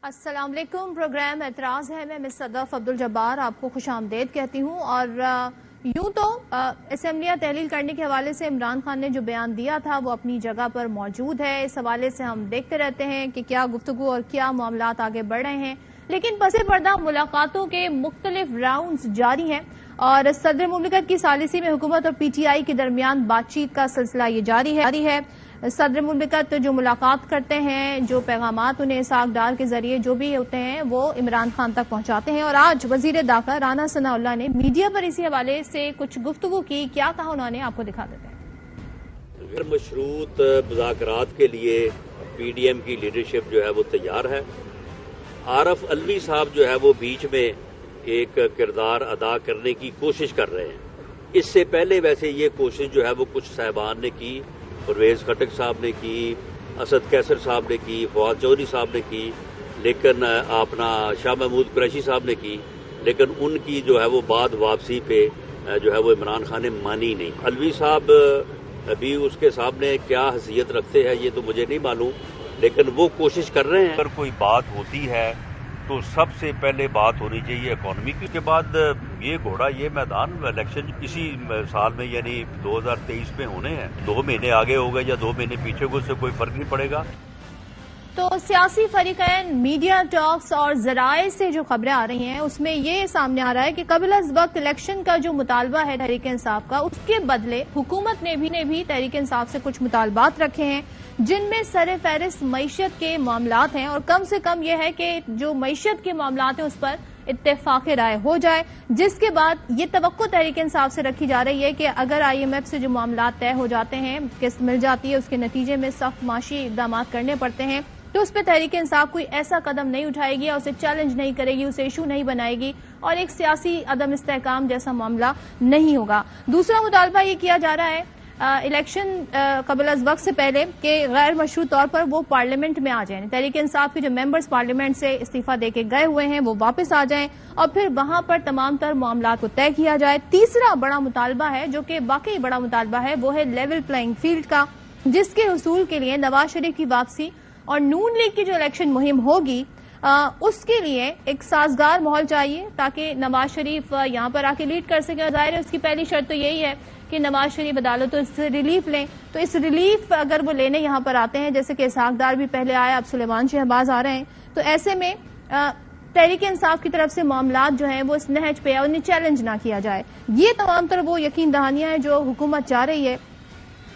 السلام علیکم، پروگرام اعتراض ہے میں صدف عبدالجبار آپ کو خوش آمدید کہتی ہوں۔ اور یوں تو اسمبلیاں تحلیل کرنے کے حوالے سے عمران خان نے جو بیان دیا تھا وہ اپنی جگہ پر موجود ہے۔ اس حوالے سے ہم دیکھتے رہتے ہیں کہ کیا گفتگو اور کیا معاملات آگے بڑھ رہے ہیں، لیکن پس پردہ ملاقاتوں کے مختلف راؤنڈز جاری ہیں اور صدر مملکت کی ثالثی میں حکومت اور پی ٹی آئی کے درمیان بات چیت کا سلسلہ یہ جاری ہے۔ صدر مملکت جو ملاقات کرتے ہیں، جو پیغامات انہیں اسحاق ڈار کے ذریعے جو بھی ہوتے ہیں وہ عمران خان تک پہنچاتے ہیں۔ اور آج وزیر داخلہ رانا ثناء اللہ نے میڈیا پر اسی حوالے سے کچھ گفتگو کی، کیا کہا انہوں نے، آپ کو دکھا دیتے ہیں۔ غیر مشروط مذاکرات کے لیے پی ڈی ایم کی لیڈرشپ جو ہے وہ تیار ہے۔ عارف علوی صاحب جو ہے وہ بیچ میں ایک کردار ادا کرنے کی کوشش کر رہے ہیں۔ اس سے پہلے ویسے یہ کوشش جو ہے وہ کچھ صاحبان نے کی، پرویز خٹک صاحب نے کی، اسد کیسر صاحب نے کی، فواد چودھری صاحب نے کی، لیکن اپنا شاہ محمود قریشی صاحب نے کی، لیکن ان کی جو ہے وہ بعد واپسی پہ جو ہے وہ عمران خان نے مانی نہیں۔ علوی صاحب ابھی اس کے سامنے کیا حیثیت رکھتے ہیں یہ تو مجھے نہیں معلوم، لیکن وہ کوشش کر رہے ہیں۔ اگر کوئی بات ہوتی ہے تو سب سے پہلے بات ہونی چاہیے اکانومی کی، کے بعد یہ گھوڑا یہ میدان الیکشن اسی سال میں یعنی 2023 میں ہونے ہیں۔ 2 مہینے آگے ہو گئے یا 2 مہینے پیچھے ہو گئے، اس سے کوئی فرق نہیں پڑے گا۔ تو سیاسی فریقین میڈیا ٹاکس اور ذرائع سے جو خبریں آ رہی ہیں اس میں یہ سامنے آ رہا ہے کہ قبل از وقت الیکشن کا جو مطالبہ ہے تحریک انصاف کا، اس کے بدلے حکومت نے بھی تحریک انصاف سے کچھ مطالبات رکھے ہیں جن میں سر فہرست معیشت کے معاملات ہیں، اور کم سے کم یہ ہے کہ جو معیشت کے معاملات ہیں اس پر اتفاق رائے ہو جائے، جس کے بعد یہ توقع تحریک انصاف سے رکھی جا رہی ہے کہ اگر آئی ایم ایف سے جو معاملات طے ہو جاتے ہیں، قسط مل جاتی ہے، اس کے نتیجے میں سخت معاشی اقدامات کرنے پڑتے ہیں، تو اس پہ تحریک انصاف کوئی ایسا قدم نہیں اٹھائے گی اور اسے چیلنج نہیں کرے گی، اسے ایشو نہیں بنائے گی اور ایک سیاسی عدم استحکام جیسا معاملہ نہیں ہوگا۔ دوسرا مطالبہ یہ کیا جا رہا ہے الیکشن قبل از وقت سے پہلے کہ غیر مشروط طور پر وہ پارلیمنٹ میں آ جائیں، تحریک انصاف کے جو ممبرز پارلیمنٹ سے استعفیٰ دے کے گئے ہوئے ہیں وہ واپس آ جائیں اور پھر وہاں پر تمام تر معاملات کو طے کیا جائے۔ تیسرا بڑا مطالبہ ہے جو کہ واقعی بڑا مطالبہ ہے، وہ ہے لیول پلئنگ فیلڈ کا، جس کے حصول کے لیے نواز شریف کی واپسی اور نون لیگ کی جو الیکشن مہم ہوگی اس کے لیے ایک سازگار ماحول چاہیے تاکہ نواز شریف یہاں پر آ کے لیڈ کر سکے۔ ظاہر ہے اس کی پہلی شرط تو یہی ہے کہ نواز شریف عدالتوں سے ریلیف لیں، تو اس ریلیف اگر وہ لینے یہاں پر آتے ہیں، جیسے کہ اسحاق ڈار بھی پہلے آیا، اب سلیمان شہباز آ رہے ہیں، تو ایسے میں تحریک انصاف کی طرف سے معاملات جو ہیں وہ اس نہج پہ انہیں چیلنج نہ کیا جائے۔ یہ تمام تر وہ یقین دہانیاں ہیں جو حکومت چاہ رہی ہے۔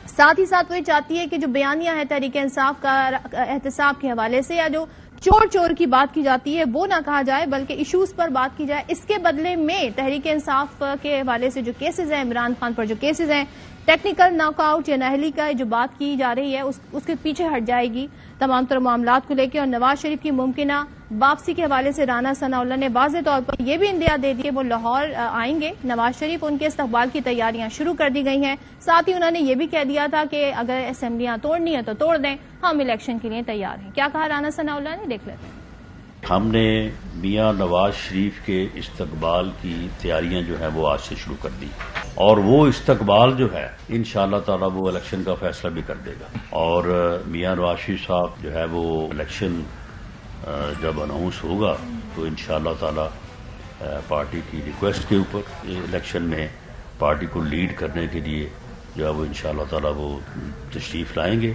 ساتھ ہی ساتھ وہ یہ چاہتی ہے کہ جو بیانیہ ہے تحریک انصاف کا احتساب کے حوالے سے، یا جو چور کی بات کی جاتی ہے وہ نہ کہا جائے بلکہ ایشوز پر بات کی جائے۔ اس کے بدلے میں تحریک انصاف کے حوالے سے جو کیسز ہیں، عمران خان پر جو کیسز ہیں، ٹیکنیکل ناک آؤٹ یا نااہلی کا جو بات کی جا رہی ہے اس کے پیچھے ہٹ جائے گی تمام تر معاملات کو لے کے۔ اور نواز شریف کی ممکنہ واپسی کے حوالے سے رانا ثناء اللہ نے واضح طور پر یہ بھی اندیا دے دی کہ وہ لاہور آئیں گے نواز شریف، ان کے استقبال کی تیاریاں شروع کر دی گئی ہیں۔ ساتھ ہی انہوں نے یہ بھی کہہ دیا تھا کہ اگر اسمبلیاں توڑنی ہے تو توڑ دیں، ہم الیکشن کے لیے تیار ہیں۔ کیا کہا رانا ثناء اللہ نے، دیکھ لیتے ہیں۔ ہم نے میاں نواز شریف کے استقبال کی تیاریاں جو ہیں وہ آج سے شروع کر دی، اور وہ استقبال جو ہے انشاءاللہ تعالی وہ الیکشن کا فیصلہ بھی کر دے گا، اور میاں نواز شریف صاحب جو ہے وہ الیکشن جب اناؤنس ہوگا تو انشاءاللہ تعالی پارٹی کی ریکویسٹ کے اوپر الیکشن میں پارٹی کو لیڈ کرنے کے لیے جو ہے وہ انشاءاللہ تعالی وہ تشریف لائیں گے۔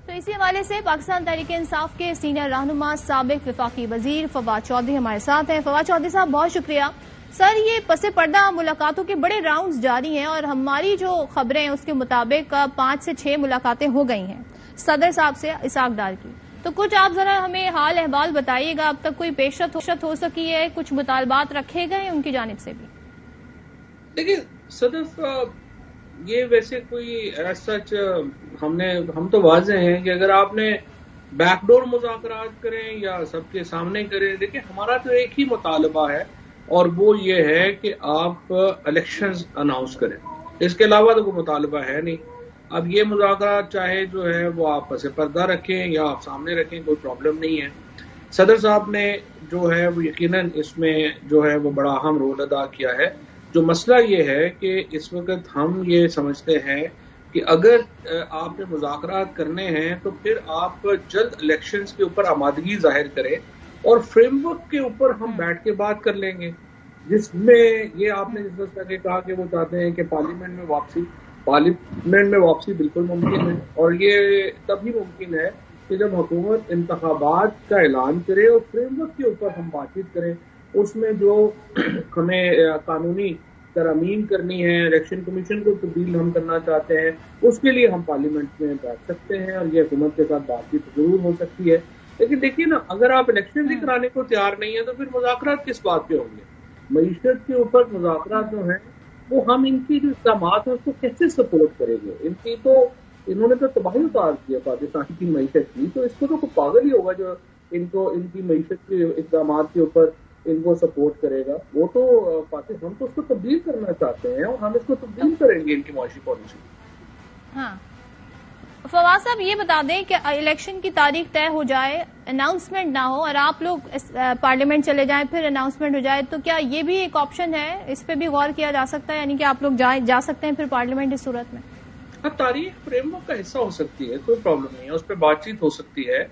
تو اسی حوالے سے پاکستان تحریک انصاف کے سینئر رہنما سابق وفاقی وزیر فواد چودھری ہمارے ساتھ ہیں۔ فواد چودھری صاحب بہت شکریہ۔ سر، یہ پس پردہ ملاقاتوں کے بڑے راؤنڈز جاری ہیں اور ہماری جو خبریں ہیں اس کے مطابق 5 سے 6 ملاقاتیں ہو گئی ہیں صدر صاحب سے اسحاق ڈار کی، تو کچھ آپ ذرا ہمیں حال احوال بتائیے گا، اب تک کوئی پیشرفت ہو سکی ہے، کچھ مطالبات رکھے گئے ہیں ان کی جانب سے بھی؟ دیکھیں صدف، یہ ویسے کوئی ایسا ہم تو واضح ہیں کہ اگر آپ نے بیک ڈور مذاکرات کریں یا سب کے سامنے کریں، دیکھیں ہمارا تو ایک ہی مطالبہ ہے اور وہ یہ ہے کہ آپ الیکشنز اناؤنس کریں، اس کے علاوہ تو کوئی مطالبہ ہے نہیں۔ اب یہ مذاکرات چاہے جو ہے وہ آپ پس پردہ رکھیں یا آپ سامنے رکھیں، کوئی پرابلم نہیں ہے۔ صدر صاحب نے جو ہے وہ یقیناً اس میں جو ہے وہ بڑا اہم رول ادا کیا ہے۔ جو مسئلہ یہ ہے کہ اس وقت ہم یہ سمجھتے ہیں کہ اگر آپ نے مذاکرات کرنے ہیں تو پھر آپ جلد الیکشنز کے اوپر آمادگی ظاہر کریں اور فریم ورک کے اوپر ہم بیٹھ کے بات کر لیں گے، جس میں یہ آپ نے جس طرح کے کہا کہ وہ چاہتے ہیں کہ پارلیمنٹ میں واپسی بالکل ممکن ہے، اور یہ تبھی ممکن ہے کہ جب حکومت انتخابات کا اعلان کرے اور فریم ورک کے اوپر ہم بات چیت کریں، اس میں جو ہمیں قانونی ترامیم کرنی ہے، الیکشن کمیشن کو تبدیل ہم کرنا چاہتے ہیں، اس کے لیے ہم پارلیمنٹ میں بیٹھ سکتے ہیں اور یہ حکومت کے ساتھ بات چیت ضرور ہو سکتی ہے۔ لیکن دیکھیے نا، اگر آپ الیکشن بھی کرانے کو تیار نہیں ہیں تو پھر مذاکرات کس بات پہ ہوں گے؟ معیشت کے اوپر مذاکرات جو ہیں وہ ہم ان کی جو اقدامات ہیں اس کو کیسے سپورٹ کریں گے؟ انہوں نے تو تباہی اتار دیا پاکستان کی معیشت کی، تو اس کو تو کوئی پاگل ہی ہوگا جو ان کی معیشت کے اقدامات کے اوپر ان کو سپورٹ کرے گا۔ وہ تو ہم تو اس کو تبدیل کرنا چاہتے ہیں اور ہم اس کو تبدیل کریں گے ان کی معاشی پالیسی۔ ہاں فواز صاحب، یہ بتا دیں کہ الیکشن کی تاریخ طے ہو جائے، اناؤنسمنٹ نہ ہو اور آپ لوگ پارلیمنٹ چلے جائیں، پھر اناؤنسمنٹ ہو جائے، تو کیا یہ بھی ایک آپشن ہے؟ اس پہ بھی غور کیا جا سکتا ہے، یعنی کہ آپ لوگ جا سکتے ہیں پھر پارلیمنٹ اس صورت میں؟ ہاں، تاریخ فریم ورک کا حصہ ہو سکتی ہے، کوئی پرابلم نہیں ہے، اس پہ بات چیت ہو سکتی ہے۔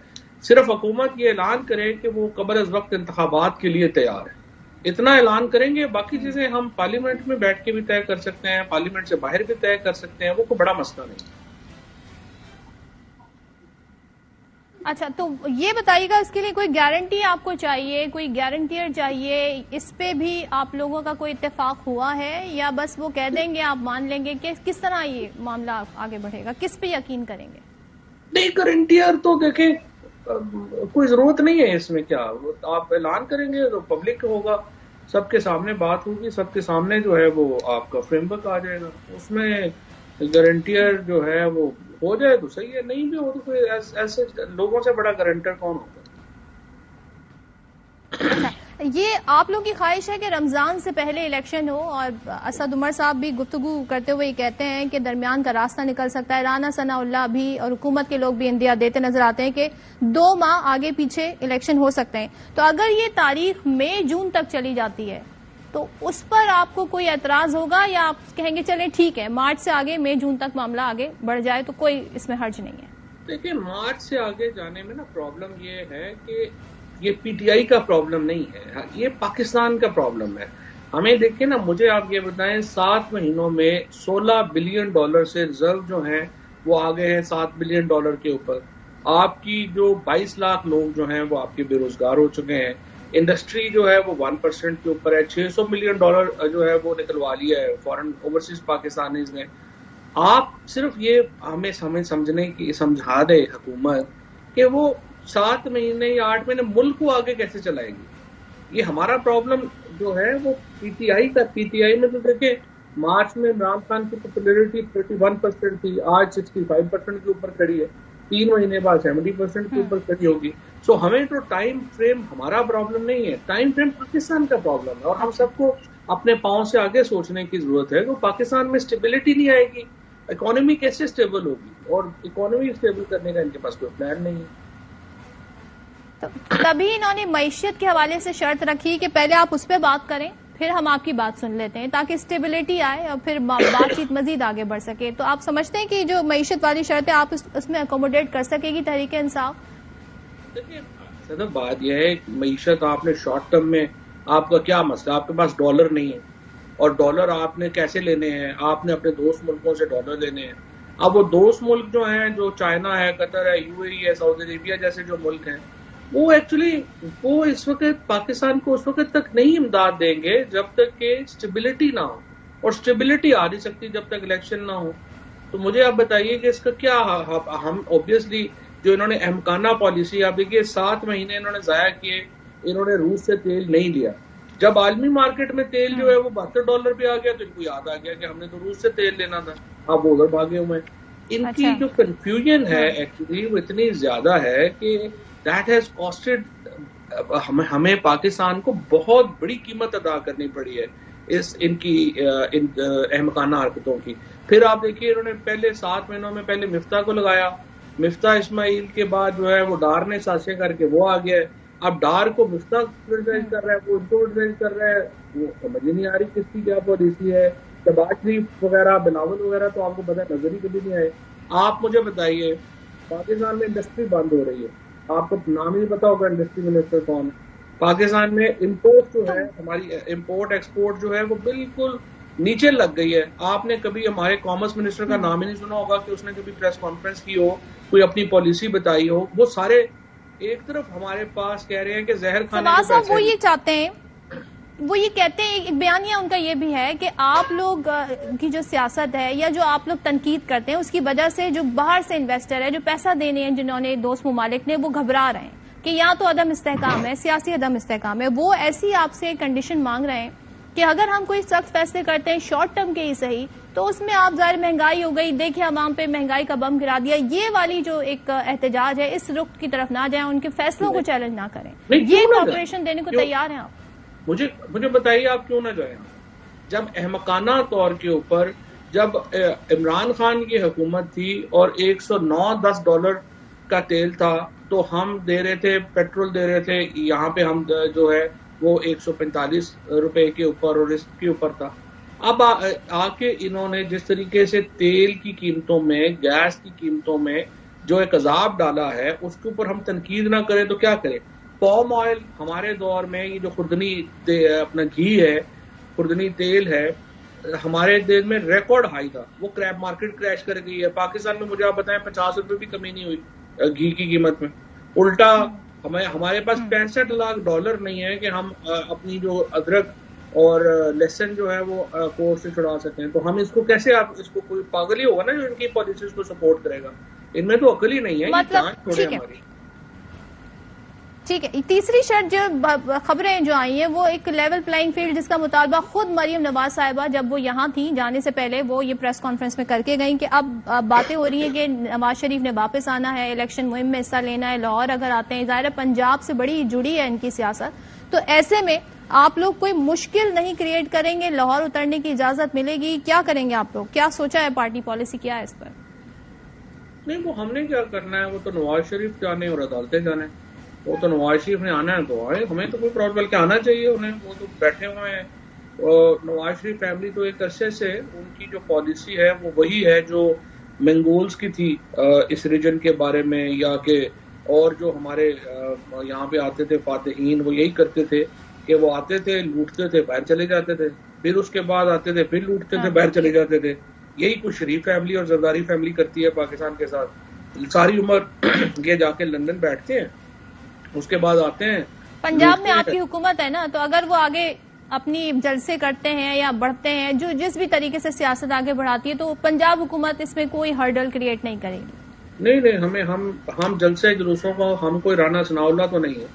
صرف حکومت یہ اعلان کرے کہ وہ قبل از وقت انتخابات کے لیے تیار ہے، اتنا اعلان کریں گے، باقی چیزیں ہم پارلیمنٹ میں بیٹھ کے بھی طے کر سکتے ہیں، پارلیمنٹ سے باہر بھی طے کر سکتے ہیں، وہ کوئی بڑا مسئلہ نہیں۔ اچھا، تو یہ بتائیے گا اس کے لیے کوئی گارنٹی آپ کو چاہیے، کوئی گارنٹیئر چاہیے، اس پہ بھی آپ لوگوں کا کوئی اتفاق ہوا ہے یا بس وہ کہہ دیں گے آپ مان لیں گے؟ کہ کس طرح یہ معاملہ آگے بڑھے گا، کس پہ یقین کریں گے؟ نہیں، گارنٹیئر تو دیکھیں کوئی ضرورت نہیں ہے اس میں، کیا آپ اعلان کریں گے تو پبلک ہوگا، سب کے سامنے بات ہوگی، سب کے سامنے جو ہے وہ آپ کا فریم ورک آ جائے گا، اس میں گارنٹیئر جو ہے وہ ہو جائے تو صحیح ہے، نہیں بھی ہو تو کوئی ایسے لوگوں سے بڑا گارنٹر کون ہوتا ہے؟ اچھا، یہ آپ لوگ کی خواہش ہے کہ رمضان سے پہلے الیکشن ہو، اور اسد عمر صاحب بھی گفتگو کرتے ہوئے یہ کہتے ہیں کہ درمیان کا راستہ نکل سکتا ہے۔ رانا ثناء اللہ بھی اور حکومت کے لوگ بھی اندیا دیتے نظر آتے ہیں کہ 2 ماہ آگے پیچھے الیکشن ہو سکتے ہیں۔ تو اگر یہ تاریخ مئی جون تک چلی جاتی ہے تو اس پر آپ کو کوئی اعتراض ہوگا یا آپ کہیں گے چلیں ٹھیک ہے، مارچ سے آگے مئی جون تک معاملہ آگے بڑھ جائے تو کوئی اس میں حرج نہیں ہے؟ دیکھیں، مارچ سے آگے جانے میں نا پرابلم یہ ہے کہ یہ پی ٹی آئی کا پرابلم نہیں ہے، یہ پاکستان کا پرابلم ہے۔ ہمیں دیکھیں نا، مجھے آپ یہ بتائیں 7 مہینوں میں $16 بلین سے ریزرو جو ہیں وہ آگے ہیں $7 بلین کے اوپر۔ آپ کی جو 22 لاکھ لوگ جو ہیں وہ آپ کے بے روزگار ہو چکے ہیں، انڈسٹری جو ہے وہ 1% کے اوپر ہے، $600 ملین جو ہے وہ نکلوا لیا ہے فورن اوورسیز پاکستانیز نے۔ آپ صرف یہ ہمیں سمجھنے کی سمجھا دے حکومت کہ وہ 7 مہینے یا 8 مہینے ملک کو آگے کیسے چلائے گی۔ یہ ہمارا پرابلم جو ہے وہ پی ٹی آئی کا، پی ٹی آئی میں تو دیکھیں مارچ میں عمران خان کی پاپولیرٹی 31% تھی، آج 65% کے اوپر کھڑی ہے، 3 مہینے بعد 70% کے اوپر کھڑی ہوگی۔ سو ہمیں تو ٹائم فریم ہمارا پرابلم نہیں ہے، ٹائم فریم پاکستان کا پرابلم ہے، اور ہم سب کو اپنے پاؤں سے آگے سوچنے کی ضرورت ہے کہ پاکستان میں اسٹیبلٹی نہیں آئے گی، اکانومی کیسے اسٹیبل ہوگی، اور اکانومی اسٹیبل کرنے کا ان کے پاس کوئی پلان نہیں ہے۔ تبھی انہوں نے معیشت کے حوالے سے شرط رکھی کہ پہلے آپ اس پہ بات کریں، پھر ہم آپ کی بات سن لیتے ہیں تاکہ اسٹیبلٹی آئے اور پھر بات چیت مزید آگے بڑھ سکے۔ تو آپ سمجھتے ہیں کہ جو معیشت والی شرط ہے آپ اس میں اکوموڈیٹ کر سکے گی تحریک انصاف؟ دیکھیے صدف، بات یہ ہے معیشت آپ نے شارٹ ٹرم میں، آپ کا کیا مسئلہ، آپ کے پاس ڈالر نہیں ہے، اور ڈالر آپ نے کیسے لینے ہیں؟ آپ نے اپنے دوست ملکوں سے ڈالر لینے ہیں۔ اب وہ دوست ملک جو ہیں، جو چائنا ہے، قطر ہے، یو اے ای ہے، سعودی عربیہ جیسے جو ملک ہیں، وہ ایکچولی وہ اس وقت پاکستان کو اس وقت تک نہیں امداد دیں گے جب تک کہ اسٹیبلٹی نہ ہو، اور اسٹیبلٹی آ نہیں سکتی جب تک الیکشن نہ ہو۔ تو مجھے آپ بتائیے کہ اس کا کیا، ہم اوبیسلی جو انہوں نے احمقانہ پالیسی، آپ دیکھیے 7 مہینے انہوں نے ضائع کیے، انہوں نے روس سے تیل نہیں لیا۔ جب عالمی مارکیٹ میں تیل جو ہے وہ $72 پہ آ گیا تو ان کو یاد آ گیا کہ ہم نے تو روس سے تیل لینا تھا، اب ادھر بھاگے ہوئے ہیں۔ ان کی جو کنفیوژن ہے ایکچولی وہ اتنی زیادہ ہے کہ دیٹ ہیز کاسٹڈ ہمیں پاکستان کو بہت بڑی قیمت ادا کرنی پڑی ہے ان کی احمقانہ حرکتوں کی۔ پھر آپ دیکھیے انہوں نے پہلے 7 مہینوں میں پہلے مفتاح کو لگایا، مفتاح اسماعیل کے بعد جو ہے وہ ڈار نے سازشیں کر کے وہ آ گیا ہے، اب ڈار کو مفتاح کرٹیسائز کر رہا ہے، وہ ان کو کرٹیسائز کر رہا ہے، وہ سمجھ نہیں آ رہی کس کی کیا پالیسی ہے۔ شہباز شریف وغیرہ، بلاول وغیرہ تو آپ کو پتہ نظر ہی کبھی نہیں آئے۔ آپ مجھے بتائیے پاکستان میں انڈسٹری بند ہو رہی ہے، آپ کو نام ہی پتا ہوگا انڈسٹری منسٹر کون ہے؟ پاکستان میں امپورٹ جو ہے، ہماری امپورٹ ایکسپورٹ جو ہے وہ بالکل نیچے لگ گئی ہے. آپ نے کبھی ہمارے کامرس منسٹر کا نام ہی نہیں سنا ہوگا کہ اس نے کبھی پریس کانفرنس کی ہو، کوئی اپنی پالیسی بتائی ہو. وہ سارے ایک طرف ہمارے پاس کہہ رہے ہیں کہ زہر کھانے فواز کے صاحب پیسے، وہ یہ چاہتے ہیں، وہ یہ کہتے ہیں، ایک بیانیہ ان کا یہ بھی ہے کہ آپ لوگ کی جو سیاست ہے یا جو آپ لوگ تنقید کرتے ہیں اس کی وجہ سے جو باہر سے انویسٹر ہے، جو پیسہ دینے ہیں جنہوں نے دوست ممالک نے، وہ گھبرا رہے ہیں کہ یا تو عدم استحکام ہے، سیاسی عدم استحکام ہے. وہ ایسی آپ سے کنڈیشن مانگ رہے ہیں کہ اگر ہم کوئی سخت فیصلے کرتے ہیں شارٹ ٹرم کے ہی صحیح، تو اس میں آپ ظاہر مہنگائی ہو گئی، دیکھیں عوام پہ مہنگائی کا بم گرا دیا، یہ والی جو ایک احتجاج ہے اس رخ کی طرف نہ جائیں، ان کے فیصلوں کو چیلنج نہ کریں. یہ کوآپریشن دینے کو تیار ہیں آپ؟ مجھے بتائیے آپ کیوں نہ جائیں؟ جب احمقانہ طور کے اوپر جب عمران خان کی حکومت تھی اور $109 کا تیل تھا تو ہم دے رہے تھے، پیٹرول دے رہے تھے، یہاں پہ ہم جو ہے وہ $145 کے اوپر اور اس کے اوپر تھا. اب آ کے انہوں نے جس طریقے سے تیل کی قیمتوں میں، گیس کی قیمتوں میں جو ایک عذاب ڈالا ہے، اس کے اوپر ہم تنقید نہ کریں تو کیا کریں؟ پام آئل ہمارے دور میں، یہ جو خوردنی اپنا گھی ہے، خوردنی تیل ہے، ہمارے دن میں ریکارڈ ہائی تھا. وہ کریپ مارکیٹ کریش کر گئی ہے. پاکستان میں مجھے آپ بتائیں $50 بھی کمی نہیں ہوئی گھی کی قیمت میں. الٹا ہمارے پاس $65 لاکھ نہیں ہے کہ ہم اپنی جو ادرک اور لہسن جو ہے وہ کورس سے چھڑا سکتے ہیں. تو ہم اس کو کیسے، آپ اس کو کوئی پاگل ہی ہوگا نا جو ان کی پالیسیز کو سپورٹ کرے گا. ان میں تو عقل ہی نہیں ہے. مطلب ٹھیک ہے. تیسری شرط جو خبریں جو آئی ہیں وہ ایک لیول پلائنگ فیلڈ، جس کا مطالبہ خود مریم نواز صاحبہ جب وہ یہاں تھیں جانے سے پہلے وہ یہ پریس کانفرنس میں کر کے گئیں کہ اب باتیں ہو رہی ہیں کہ نواز شریف نے واپس آنا ہے، الیکشن مہم میں حصہ لینا ہے، لاہور اگر آتے ہیں، ظاہر ہے پنجاب سے بڑی جڑی ہے ان کی سیاست. تو ایسے میں آپ لوگ کوئی مشکل نہیں کریٹ کریں گے؟ لاہور اترنے کی اجازت ملے گی؟ کیا کریں گے آپ لوگ؟ کیا سوچا ہے پارٹی پالیسی کیا ہے اس پر؟ نہیں، وہ ہم نے کیا کرنا ہے، وہ تو نواز شریف جانے اور عدالتیں جانے. وہ تو نواز شریف نے آنا ہے تو آئے، ہمیں تو کوئی پرابلم، بلکہ آنا چاہیے انہیں. وہ تو بیٹھے ہوئے ہیں. نواز شریف فیملی تو ایک عرصے سے ان کی جو پالیسی ہے وہ وہی ہے جو منگولز کی تھی اس ریجن کے بارے میں، یا کہ اور جو ہمارے یہاں پہ آتے تھے فاتحین، وہ یہی کرتے تھے کہ وہ آتے تھے، لوٹتے تھے، باہر چلے جاتے تھے، پھر اس کے بعد آتے تھے، پھر لوٹتے تھے، باہر چلے جاتے تھے. یہی کچھ شریف فیملی اور زرداری فیملی کرتی ہے پاکستان کے ساتھ. ساری عمر یہ جا کے لندن بیٹھتے ہیں، اس کے بعد آتے ہیں. پنجاب میں آپ کی حکومت ہے نا، تو اگر وہ آگے اپنی جلسے کرتے ہیں یا بڑھتے ہیں، جو جس بھی طریقے سے سیاست آگے بڑھاتی ہے، تو پنجاب حکومت اس میں کوئی ہرڈل کریٹ نہیں کرے گی؟ نہیں، ہم جلسے جلوسوں کو، ہم کوئی رانا ثناء اللہ تو نہیں ہے.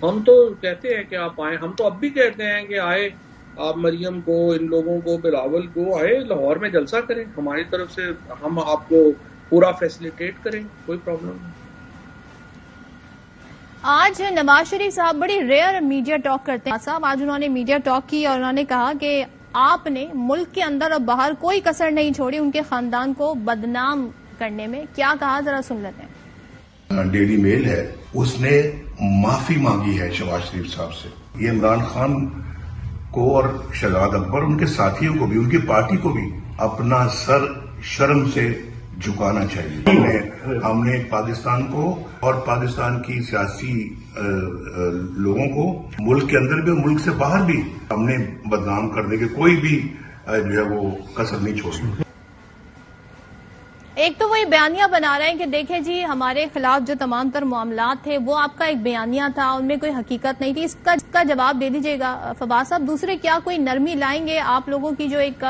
ہم تو کہتے ہیں کہ آپ آئیں. ہم تو اب بھی کہتے ہیں کہ آئے آپ، مریم کو، ان لوگوں کو، بلاول کو، آئے لاہور میں جلسہ کریں. ہماری طرف سے ہم آپ کو پورا فیسیلیٹیٹ کریں، کوئی پرابلم نہیں. آج نواز شریف صاحب بڑی ریئر میڈیا ٹاک کرتے ہیں صاحب. آج انہوں نے میڈیا ٹاک کی اور انہوں نے کہا کہ آپ نے ملک کے اندر اور باہر کوئی کسر نہیں چھوڑی ان کے خاندان کو بدنام کرنے میں. کیا کہا، ذرا سن لیتے ہیں. ڈیلی میل ہے، اس نے معافی مانگی ہے شہباز شریف صاحب سے. یہ عمران خان کو اور شہزاد اکبر، ان کے ساتھیوں کو بھی، ان کی پارٹی کو بھی اپنا سر شرم سے جھکانا چاہیے. ہم نے پاکستان کو اور پاکستان کی سیاسی لوگوں کو ملک کے اندر بھی اور ملک سے باہر بھی ہم نے بدنام کرنے کے کوئی بھی جو ہے وہ کسر نہیں چھوڑی. ایک تو وہی بیانیہ بنا رہے ہیں کہ دیکھیں جی ہمارے خلاف جو تمام تر معاملات تھے وہ آپ کا ایک بیانیہ تھا، ان میں کوئی حقیقت نہیں تھی. اس کا جواب دے دیجیے گا فواز صاحب. دوسرے کیا کوئی نرمی لائیں گے؟ آپ لوگوں کی جو ایک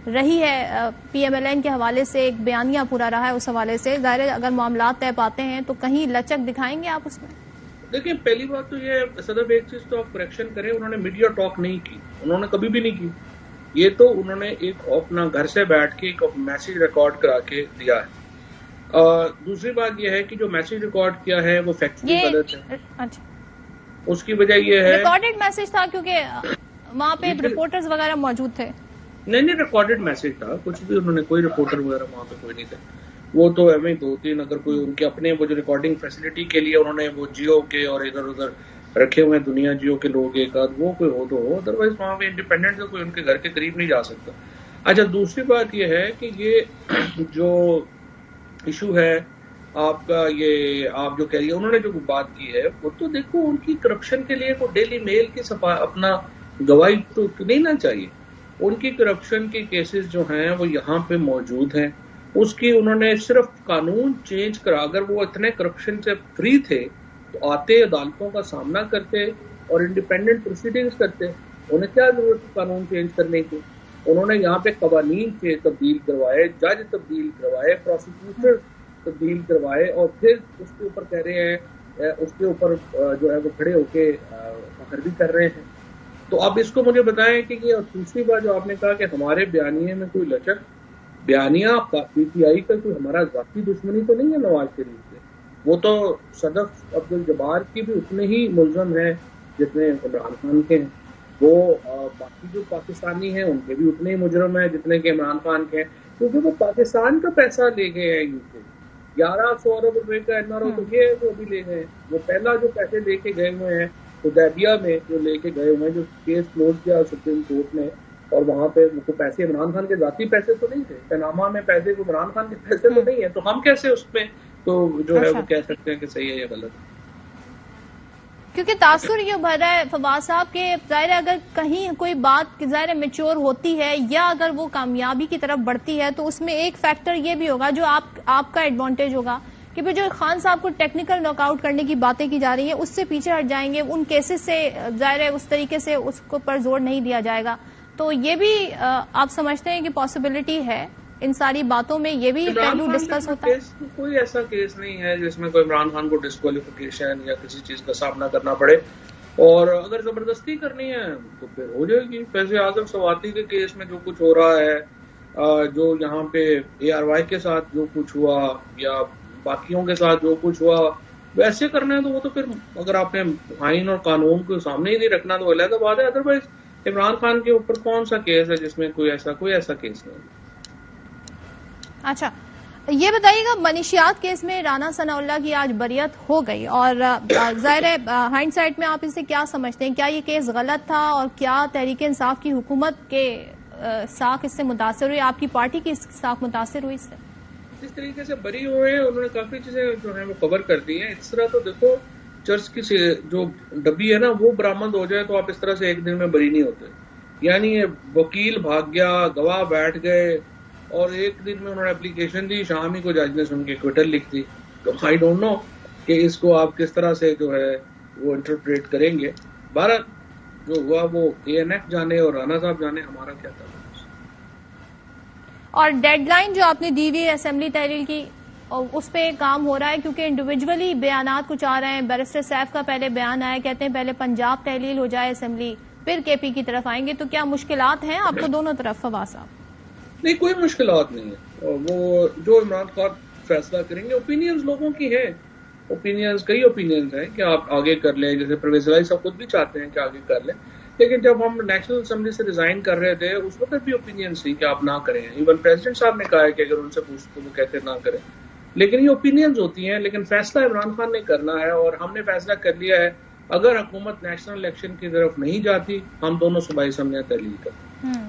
رہی ہے پی ایم ایل این کے حوالے سے، ایک بیانیہ پورا رہا ہے اس حوالے سے، ظاہر ہے اگر معاملات طے پاتے ہیں تو کہیں لچک دکھائیں گے آپ اس میں؟ دیکھیں، پہلی بات تو یہ صدر ایک چیز تو آپ کریکشن کریں، انہوں نے میڈیا ٹاک نہیں کی، انہوں نے کبھی بھی نہیں کی. یہ تو انہوں نے ایک اپنا گھر سے بیٹھ کے ایک میسج ریکارڈ کرا کے دیا ہے. دوسری بات یہ ہے کہ جو میسج ریکارڈ کیا ہے وہ فیکچولی غلط ہے. اچھا، اس کی وجہ یہ ہے ریکارڈڈ میسج تھا کیونکہ وہاں پہ رپورٹرز وغیرہ موجود تھے. نہیں، ریکارڈڈ میسج تھا. کچھ بھی انہوں نے، کوئی رپورٹر وغیرہ وہاں پہ کوئی نہیں تھا. وہ تو ایویں 2-3 اگر کوئی ان کے اپنے وہ جو ریکارڈنگ فیسلٹی کے لیے انہوں نے وہ جیو کے اور ادھر ادھر رکھے ہوئے ہیں دنیا جیو کے لوگ ایک آدھ، وہ کوئی ہو تو ہو، ادروائز وہاں پہ انڈیپینڈنٹ کوئی ان کے گھر کے قریب نہیں جا سکتا. اچھا، دوسری بات یہ ہے کہ یہ جو ایشو ہے آپ کا یہ آپ جو کہہ رہی ہے انہوں نے جو بات کی ہے وہ تو دیکھو ان کی کرپشن کے لیے کو ڈیلی میل کی اپنا گواہی تو نہیں نہ چاہیے. ان کی کرپشن کے کیسز جو ہیں وہ یہاں پہ موجود ہیں. اس کی انہوں نے صرف قانون چینج کرا, اگر وہ اتنے کرپشن سے فری تھے تو آتے عدالتوں کا سامنا کرتے اور انڈیپینڈنٹ پروسیڈنگز کرتے. انہیں کیا ضرورت ہے قانون چینج کرنے کی؟ انہوں نے یہاں پہ قوانین کے تبدیل کروائے, جج تبدیل کروائے, پروسیکیوٹر تبدیل کروائے, اور پھر اس کے اوپر کہہ رہے ہیں اس کے اوپر جو ہے وہ کھڑے ہو کے فخر بھی کر رہے ہیں. تو اب اس کو مجھے بتائیں کہ یہ, اور دوسری بات جو آپ نے کہا کہ ہمارے بیانیے میں کوئی لچک, بیانیہ پی ٹی آئی کا کوئی ہمارا ذاتی دشمنی تو نہیں ہے نواز شریف سے. وہ تو صدف عبدالجبار کی بھی اتنے ہی ملزم ہیں جتنے عمران خان کے ہیں. وہ باقی جو پاکستانی ہیں ان کے بھی اتنے ہی مجرم ہیں جتنے کہ عمران خان کے ہیں, کیونکہ وہ پاکستان کا پیسہ لے گئے ہیں. یو کے 1100 ارب روپے کا این آر او تو یہ ہے جو ابھی لے گئے ہیں. وہ پہلا جو پیسے لے کے گئے ہوئے ہیں حدیبیہ میں, جو لے کے گئے ہوئے ہیں, جو کیس کلوز کیا سپریم کورٹ نے, اور وہاں پہ وہ پیسے عمران خان کے ذاتی پیسے تو نہیں تھے, پیناما میں پیسے عمران خان کے پیسے تو نہیں ہیں. تو ہم کیسے اس پہ تو جو ہے وہ کہہ سکتے ہیں کہ صحیح ہے یا غلط ہے؟ کیونکہ تاثر یہ ابھر رہا ہے فواد صاحب کہ ظاہر اگر کہیں کوئی بات ظاہر میچور ہوتی ہے یا اگر وہ کامیابی کی طرف بڑھتی ہے تو اس میں ایک فیکٹر یہ بھی ہوگا جو آپ کا ایڈوانٹیج ہوگا کہ جو خان صاحب کو ٹیکنیکل ناک آؤٹ کرنے کی باتیں کی جا رہی ہیں اس سے پیچھے ہٹ جائیں گے. ان کیسز سے ظاہر ہے اس طریقے سے اس کو پر زور نہیں دیا جائے گا. تو یہ بھی آپ سمجھتے ہیں کہ پاسبلٹی ہے ان ساری باتوں میں یہ بھی پہلو ڈسکس ہوتا ہے؟ کوئی ایسا کیس نہیں ہے جس میں کوئی عمران خان کو ڈسکوالیفیکیشن یا کسی چیز کا سامنا کرنا پڑے, اور اگر زبردستی کرنی ہے تو پھر ہو جائے گی. فیض اعظم سواتی کے کیس میں جو کچھ ہو رہا ہے, جو یہاں پہ اے آر وائی کے ساتھ جو کچھ ہوا یا باقیوں کے ساتھ جو کچھ ہوا, ویسے کرنا ہے تو وہ تو پھر اگر آپ نے آئین اور قانون کو سامنے ہی نہیں رکھنا تو علیحدہ بات ہے. ادروائز عمران خان کے اوپر کون سا کیس ہے جس میں کوئی ایسا کیس نہیں. اچھا یہ بتائیے گا, منشیات کیس میں رانا ثناء اللہ کی آج بریت ہو گئی, اور ظاہر ہے ہائنڈ سائٹ میں آپ اسے کیا سمجھتے ہیں؟ کیا یہ کیس غلط تھا, اور کیا تحریک انصاف کی حکومت کے ساکھ اس سے متاثر ہوئی, آپ کی پارٹی کی ساکھ متاثر ہوئی اس سے؟ جس طریقے سے بری ہوئے ہیں انہوں نے کافی چیزیں جو ہیں وہ کور کر دی ہیں. اس طرح تو دیکھو چرچ کی جو ڈبی ہے نا وہ برآمد ہو جائے تو آپ اس طرح سے ایک دن میں بری نہیں ہوتے. یعنی وکیل بھاگ گیا, گواہ بیٹھ گئے, اور ایک دن میں انہوں نے اپلیکیشن دی, شام ہی کو جج نے سن کے کوئٹر لکھ دی. تو آئی ڈونٹ نو کہ اس کو آپ کس طرح سے جو ہے وہ انٹرپریٹ کریں گے. بہرحال جو ہوا وہ اے این ایف جانے اور رانا صاحب جانے, ہمارا کیا تھا. اور ڈیڈ لائن جو آپ نے دی ہوئی اسمبلی تحلیل کی, اس پہ کام ہو رہا ہے کیونکہ انڈیویجولی بیانات کچھ آ رہے ہیں. بیرسٹر سیف کا پہلے بیان آیا, کہتے ہیں پہلے پنجاب تحلیل ہو جائے اسمبلی, پھر کے پی کی طرف آئیں گے. تو کیا مشکلات ہیں آپ کو دونوں طرف فواز صاحب؟ نہیں, کوئی مشکلات نہیں ہے. وہ جو عمران خان فیصلہ کریں گے, اوپینینز لوگوں کی ہیں, کئی اوپینینز ہیں کہ آپ آگے کر لیں. جیسے پرویز الہی صاحب خود بھی چاہتے ہیں کہ آگے کر لیں, لیکن جب ہم نیشنل اسمبلی سے ریزائن کر رہے تھے اس وقت بھی اوپینینز تھی کہ آپ نہ کریں. ایون پریزیڈنٹ صاحب نے کہا ہے کہ اگر ان سے پوچھتے تو وہ کہتے نہ کریں. لیکن یہ اوپینینز ہوتی ہیں, لیکن فیصلہ عمران خان نے کرنا ہے, اور ہم نے فیصلہ کر لیا ہے اگر حکومت نیشنل الیکشن کی طرف نہیں جاتی ہم دونوں صوبائی اسمبلیاں تحلیل کرتے ہیں.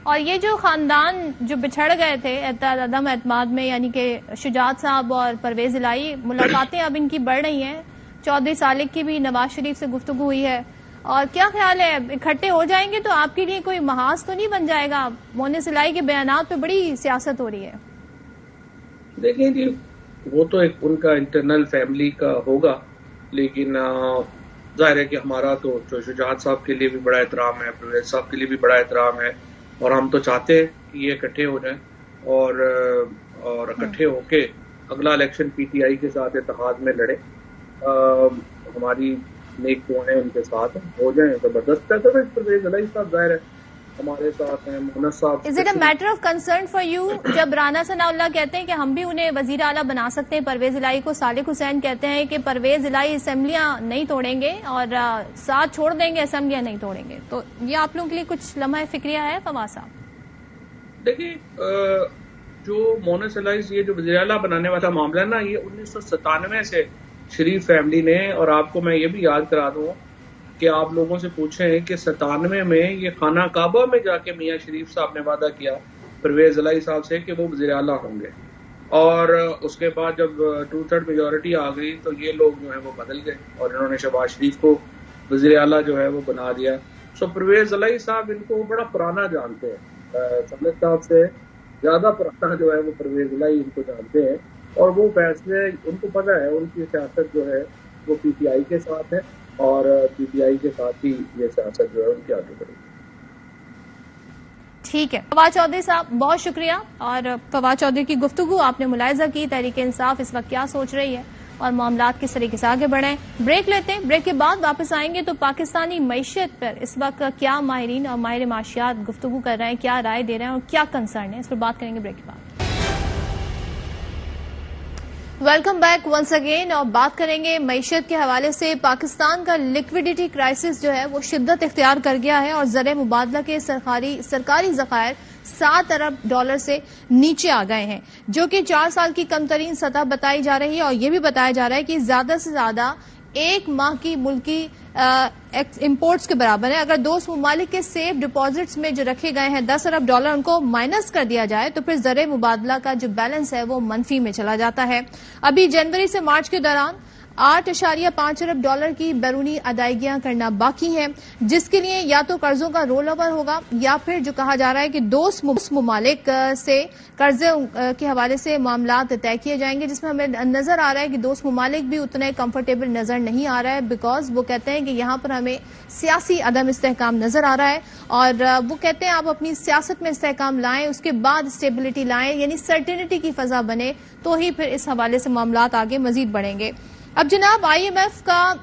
اور یہ جو خاندان جو بچھڑ گئے تھے عدم اعتماد میں, یعنی کہ شجاعت صاحب اور پرویز الہی, ملاقاتیں اب ان کی بڑھ رہی ہیں. چودھری سالک کی بھی نواز شریف سے گفتگو ہوئی ہے, اور کیا خیال ہے اکٹھے ہو جائیں گے تو آپ کے لیے کوئی محاذ تو نہیں بن جائے گا؟ مونس الہی کے بیانات پہ بڑی سیاست ہو رہی ہے. دیکھیں جی, وہ تو ایک ان کا انٹرنل فیملی کا ہوگا, لیکن ظاہر ہے کہ ہمارا تو شجاعت صاحب کے لیے بھی بڑا احترام ہے, پرویز صاحب کے لیے بھی بڑا احترام ہے, اور ہم تو چاہتے ہیں کہ یہ اکٹھے ہو جائیں اور اکٹھے ہو کے اگلا الیکشن پی ٹی آئی کے ساتھ اتحاد میں لڑے. ہماری نیک دعائیں ان کے ساتھ ہو جائیں, زبردست. پرویز الہی صاحب ظاہر ہے ہمارے ساتھ ہیں, مونس صاحب. Is it a matter of concern for you جب رانا ثناء اللہ کہتے ہیں کہ ہم بھی انہیں وزیر اعلیٰ بنا سکتے ہیں, پرویز الہی کو صالح حسین کہتے ہیں کہ پرویز الہی اسمبلیاں نہیں توڑیں گے اور ساتھ چھوڑ دیں گے, اسمبلیاں نہیں توڑیں گے, تو یہ آپ لوگوں کے لیے کچھ لمحہ فکریہ ہے فواز صاحب؟ دیکھیے, جو مونس الہی یہ جو وزیر اعلیٰ بنانے والا معاملہ نا, یہ 1997 سے شریف فیملی نے, اور آپ کو میں یہ بھی یاد کرا دوں کہ آپ لوگوں سے پوچھیں کہ 97 میں یہ خانہ کعبہ میں جا کے میاں شریف صاحب نے وعدہ کیا پرویز الہی صاحب سے کہ وہ وزیر اعلیٰ ہوں گے, اور اس کے بعد جب 2/3 میجورٹی آ گئی تو یہ لوگ جو ہے وہ بدل گئے اور انہوں نے شہباز شریف کو وزیر اعلیٰ جو ہے وہ بنا دیا. سو پرویز الہی صاحب ان کو بڑا پرانا جانتے ہیں، صدر صاحب سے زیادہ پرانا جو ہے وہ پرویز الہی ان کو جانتے ہیں، اور وہ فیصلے ان کو پتہ ہے ان کی سیاست جو ہے وہ پی ٹی آئی کے ساتھ ہے اور پی ٹی آئی کے ساتھ ہی یہ سیاست جو ہے ان کی آگے بڑھے گی. ٹھیک ہے فواد چودھری صاحب، بہت شکریہ. اور فواد چودھری کی گفتگو آپ نے ملاحظہ کی تحریک انصاف اس وقت کیا سوچ رہی ہے اور معاملات کس طریقے سے آگے بڑھیں. بریک لیتے ہیں، بریک کے بعد واپس آئیں گے تو پاکستانی معیشت پر اس وقت کیا ماہرین اور ماہر معاشیات گفتگو کر رہے ہیں، کیا رائے دے رہے ہیں اور کیا کنسرن ہے، اس پر بات کریں گے بریک کے بعد. Welcome back once again. اور بات کریں گے معیشت کے حوالے سے. پاکستان کا لیکوڈیٹی کرائسس جو ہے وہ شدت اختیار کر گیا ہے اور زر مبادلہ کے سرکاری ذخائر $7 ارب سے نیچے آ گئے ہیں، جو کہ 4 سال کی کم ترین سطح بتائی جا رہی ہے. اور یہ بھی بتایا جا رہا ہے کہ زیادہ سے زیادہ ایک ماہ کی ملکی امپورٹس کے برابر ہے. اگر دوست ممالک کے سیف ڈپازٹس میں جو رکھے گئے ہیں $10 ارب ان کو مائنس کر دیا جائے تو پھر زر مبادلہ کا جو بیلنس ہے وہ منفی میں چلا جاتا ہے. ابھی جنوری سے مارچ کے دوران $8.5 ارب کی بیرونی ادائیگیاں کرنا باقی ہیں، جس کے لیے یا تو قرضوں کا رول اوور ہوگا یا پھر جو کہا جا رہا ہے کہ دوست ممالک سے قرضے کے حوالے سے معاملات طے کیے جائیں گے، جس میں ہمیں نظر آ رہا ہے کہ دوست ممالک بھی اتنے کمفرٹیبل نظر نہیں آ رہا ہے، بیکاز وہ کہتے ہیں کہ یہاں پر ہمیں سیاسی عدم استحکام نظر آ رہا ہے. اور وہ کہتے ہیں آپ اپنی سیاست میں استحکام لائیں، اس کے بعد اسٹیبلٹی لائیں، یعنی سرٹینٹی کی فضا بنے تو ہی پھر اس حوالے سے معاملات آگے مزید بڑھیں گے. اب جناب IMF کا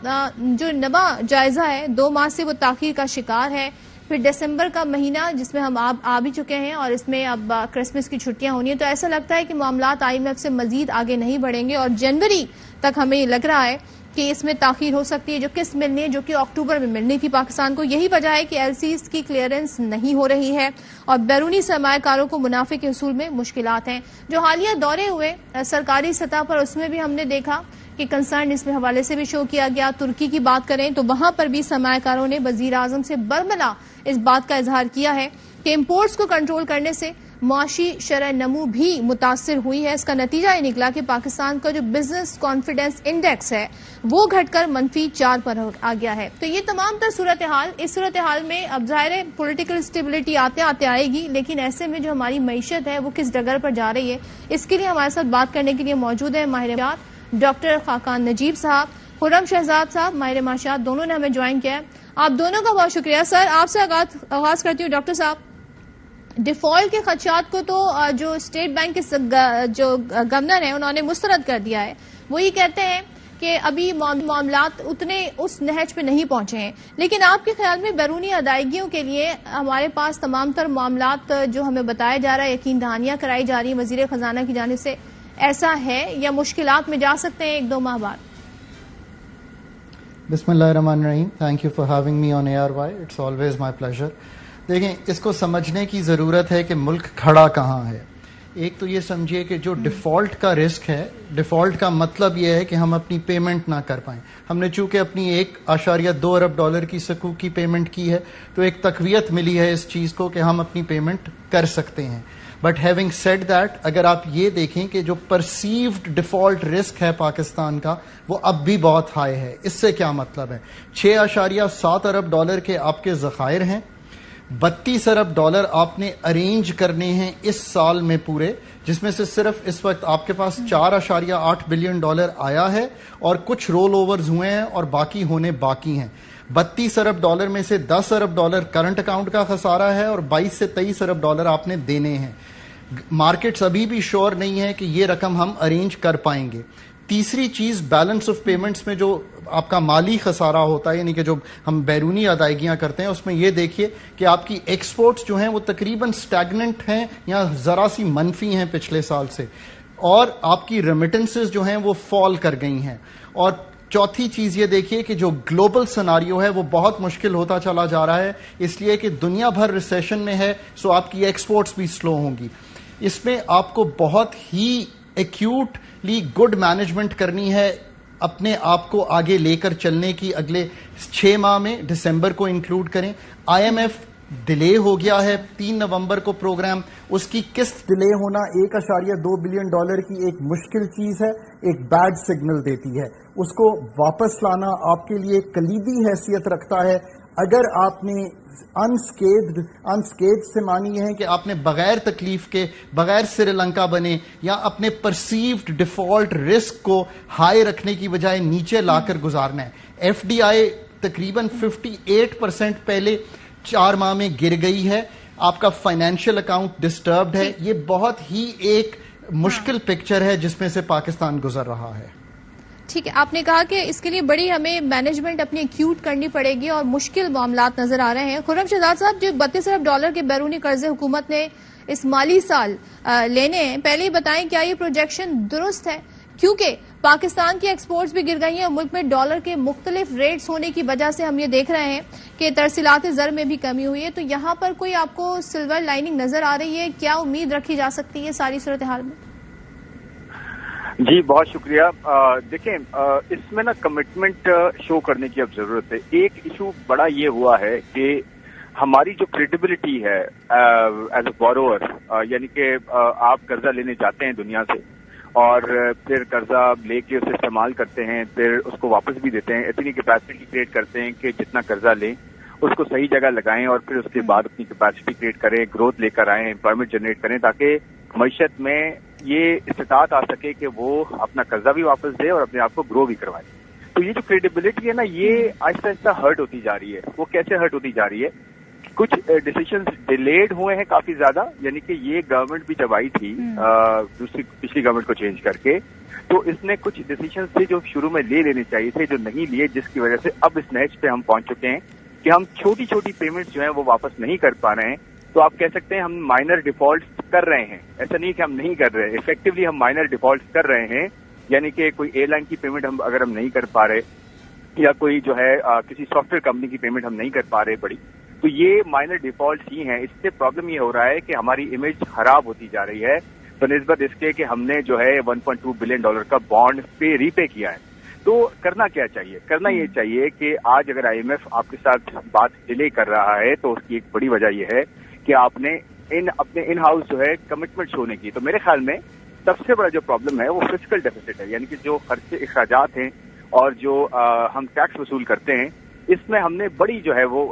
جو نواں جائزہ ہے 2 ماہ سے وہ تاخیر کا شکار ہے. پھر دسمبر کا مہینہ جس میں ہم آ بھی چکے ہیں اور اس میں اب کرسمس کی چھٹیاں ہونی ہیں، تو ایسا لگتا ہے کہ معاملات IMF سے مزید آگے نہیں بڑھیں گے اور جنوری تک ہمیں لگ رہا ہے کہ اس میں تاخیر ہو سکتی ہے. جو قسط ملنی ہے جو کہ اکتوبر میں ملنی تھی پاکستان کو، یہی وجہ ہے کہ LCs کی کلیئرنس نہیں ہو رہی ہے اور بیرونی سرمایہ کاروں کو منافع کے حصول میں مشکلات ہیں. جو حالیہ دورے ہوئے سرکاری سطح پر اس میں بھی ہم نے دیکھا کہ کنسرن اس میں حوالے سے بھی شو کیا گیا. ترکی کی بات کریں تو وہاں پر بھی سرمایہ کاروں نے وزیر اعظم سے برملا اس بات کا اظہار کیا ہے کہ امپورٹس کو کنٹرول کرنے سے معاشی شرح نمو بھی متاثر ہوئی ہے. اس کا نتیجہ یہ نکلا کہ پاکستان کا جو بزنس کانفیڈنس انڈیکس ہے وہ گھٹ کر -4 پر آ گیا ہے. تو یہ تمام تر صورتحال، اس صورتحال میں اب ظاہر ہے پولیٹیکل اسٹیبلٹی آتے آتے آئے گی، لیکن ایسے میں جو ہماری معیشت ہے وہ کس ڈگر پر جا رہی ہے، اس کے لیے ہمارے ساتھ بات کرنے کے لیے موجود ہے ماہر معاشیات ڈاکٹر خاقان نجیب صاحب، خرم شہزاد صاحب، ماہر معاشیات، دونوں نے ہمیں جوائن کیا ہے. آپ دونوں کا بہت شکریہ. سر آپ سے آغاز کرتی ہوں. ڈاکٹر صاحب، ڈیفالٹ کے خدشات کو تو جو اسٹیٹ بینک کے جو گورنر ہیں انہوں نے مسترد کر دیا ہے. وہ یہ کہتے ہیں کہ ابھی معاملات اتنے اس نہج پہ نہیں پہنچے ہیں، لیکن آپ کے خیال میں بیرونی ادائیگیوں کے لیے ہمارے پاس تمام تر معاملات جو ہمیں بتایا جا رہا ہے، یقین دہانیاں کرائی جا رہی ہیں وزیر خزانہ کی جانب سے، ایسا ہے یا مشکلات میں جا سکتے ہیں 1-2 ماہ بعد؟ بسم اللہ الرحمن الرحیم. Thank you for having me on ARY. It's always my pleasure. دیکھیں، اس کو سمجھنے کی ضرورت ہے کہ ملک کھڑا کہاں ہے. ایک تو یہ سمجھیے کہ جو ڈیفالٹ کا رسک ہے، ڈیفالٹ کا مطلب یہ ہے کہ ہم اپنی پیمنٹ نہ کر پائیں. ہم نے چونکہ اپنی $1.2 ارب کی سکوک کی پیمنٹ کی ہے تو ایک تقویت ملی ہے اس چیز کو کہ ہم اپنی پیمنٹ کر سکتے ہیں. بٹ ہیونگ سیڈ دیٹ، اگر آپ یہ دیکھیں کہ جو پرسیوڈ ڈیفالٹ رسک ہے پاکستان کا وہ اب بھی بہت ہائی ہے. اس سے کیا مطلب ہے؟ $6.7 ارب کے آپ کے ذخائر ہیں، $32 ارب آپ نے ارینج کرنے ہیں اس سال میں پورے، جس میں سے صرف اس وقت آپ کے پاس $4.8 بلین آیا ہے اور کچھ رول اوورز ہوئے ہیں اور باقی ہونے باقی ہیں. $32 ارب میں سے $10 ارب کرنٹ اکاؤنٹ کا خسارہ ہے اور $22 سے $23 ارب آپ نے دینے ہیں. مارکیٹس ابھی بھی شور نہیں ہے کہ یہ رقم ہم ارینج کر پائیں گے. تیسری چیز، بیلنس آف پیمنٹس میں جو آپ کا مالی خسارہ ہوتا ہے، یعنی کہ جو ہم بیرونی ادائیگیاں کرتے ہیں، اس میں یہ دیکھیے کہ آپ کی ایکسپورٹس جو ہیں وہ تقریباً سٹیگننٹ ہیں یا ذرا سی منفی ہیں پچھلے سال سے، اور آپ کی ریمیٹنسز جو ہیں وہ فال کر گئی ہیں. اور چوتھی چیز یہ دیکھیے کہ جو گلوبل سناریو ہے وہ بہت مشکل ہوتا چلا جا رہا ہے، اس لیے کہ دنیا بھر ریسیشن میں ہے، سو آپ کی ایکسپورٹس بھی سلو ہوں گی. اس میں آپ کو بہت ہی ایکیوٹلی گڈ مینجمنٹ کرنی ہے، اپنے آپ کو آگے لے کر چلنے کی. اگلے 6 ماہ میں دسمبر کو انکلوڈ کریں. IMF ڈیلے ہو گیا ہے 3 نومبر کو پروگرام، اس کی قسط ڈیلے ہونا $1.2 بلین کی ایک مشکل چیز ہے، ایک بیڈ سگنل دیتی ہے. اس کو واپس لانا آپ کے لیے کلیدی حیثیت رکھتا ہے. اگر آپ نے انسکیتھڈ سے مانی ہے کہ آپ نے بغیر تکلیف کے، بغیر سری لنکا بنے یا اپنے پرسیوڈ ڈیفالٹ رسک کو ہائی رکھنے کی بجائے نیچے لا کر گزارنا ہے. ایف ڈی آئی تقریباً 58% پہلے 4 ماہ میں گر گئی ہے. آپ کا فائنینشیل اکاؤنٹ ڈسٹربڈ ہے. یہ بہت ہی ایک مشکل پکچر ہے جس میں سے پاکستان گزر رہا ہے. ٹھیک ہے، آپ نے کہا کہ اس کے لیے بڑی ہمیں مینجمنٹ اپنی ایکیوٹ کرنی پڑے گی اور مشکل معاملات نظر آ رہے ہیں. خرم شہزاد صاحب، جو $32 ارب کے بیرونی قرضے حکومت نے اس مالی سال لینے ہیں، پہلے ہی بتائیں کیا یہ پروجیکشن درست ہے؟ کیونکہ پاکستان کی ایکسپورٹس بھی گر گئی ہیں اور ملک میں ڈالر کے مختلف ریٹس ہونے کی وجہ سے ہم یہ دیکھ رہے ہیں کہ ترسیلات زر میں بھی کمی ہوئی ہے. تو یہاں پر کوئی آپ کو سلور لائننگ نظر آ رہی ہے؟ کیا امید رکھی جا سکتی ہے ساری صورتحال میں؟ جی بہت شکریہ. دیکھیں، اس میں نا کمٹمنٹ شو کرنے کی اب ضرورت ہے. ایک ایشو بڑا یہ ہوا ہے کہ ہماری جو کریڈیبلٹی ہے ایز اے بوروور، یعنی کہ آپ قرضہ لینے جاتے ہیں دنیا سے اور پھر قرضہ لے کے اسے استعمال کرتے ہیں، پھر اس کو واپس بھی دیتے ہیں. اتنی کیپیسٹی کریٹ کرتے ہیں کہ جتنا قرضہ لیں اس کو صحیح جگہ لگائیں اور پھر اس کے بعد اپنی کیپیسٹی کریٹ کریں، گروتھ لے کر آئیں، امپلائمنٹ جنریٹ کریں تاکہ معیشت میں یہ استطاعت آ سکے کہ وہ اپنا قرضہ بھی واپس دے اور اپنے آپ کو گرو بھی کروائے. تو یہ جو کریڈیبلٹی ہے نا، یہ آہستہ آہستہ ہرٹ ہوتی جا رہی ہے. وہ کیسے ہرٹ ہوتی جا رہی ہے؟ کچھ ڈیسیشنز ڈیلیڈ ہوئے ہیں کافی زیادہ. یعنی کہ یہ گورنمنٹ بھی جب آئی تھی پچھلی گورنمنٹ کو چینج کر کے، تو اس نے کچھ ڈیسیشنز تھے جو شروع میں لے لینے چاہیے تھے جو نہیں لیے، جس کی وجہ سے اب اس نہج پہ ہم پہنچ چکے ہیں کہ ہم چھوٹی چھوٹی پیمنٹس جو ہیں وہ واپس نہیں کر پا رہے ہیں. تو آپ کہہ سکتے ہیں ہم مائنر ڈیفالٹس کر رہے ہیں. ایسا نہیں کہ ہم نہیں کر رہے، افیکٹولی ہم مائنر ڈیفالٹس کر رہے ہیں. یعنی کہ کوئی ایئر لائن کی پیمنٹ اگر ہم نہیں کر پا رہے یا کوئی جو ہے کسی سافٹ ویئر کمپنی کی پیمنٹ ہم نہیں کر پا رہے بڑی، تو یہ مائنر ڈیفالٹس ہی ہیں. اس سے پرابلم یہ ہو رہا ہے کہ ہماری امیج خراب ہوتی جا رہی ہے بنسبت اس کے کہ ہم نے جو ہے $1.2 بلین کا بانڈ ری پے کیا ہے. تو کرنا کیا چاہیے؟ کرنا یہ چاہیے کہ آج اگر آئی ایم ایف آپ کے ساتھ بات ڈیلے کر رہا ہے تو اس کی ایک بڑی وجہ یہ ہے کہ آپ نے اپنے ان ہاؤس جو ہے کمٹمنٹ ہونے کی. تو میرے خیال میں سب سے بڑا جو پرابلم ہے وہ فسکل ڈیفیسٹ ہے. یعنی کہ جو خرچے اخراجات ہیں اور جو ہم ٹیکس وصول کرتے ہیں، اس میں ہم نے بڑی جو ہے وہ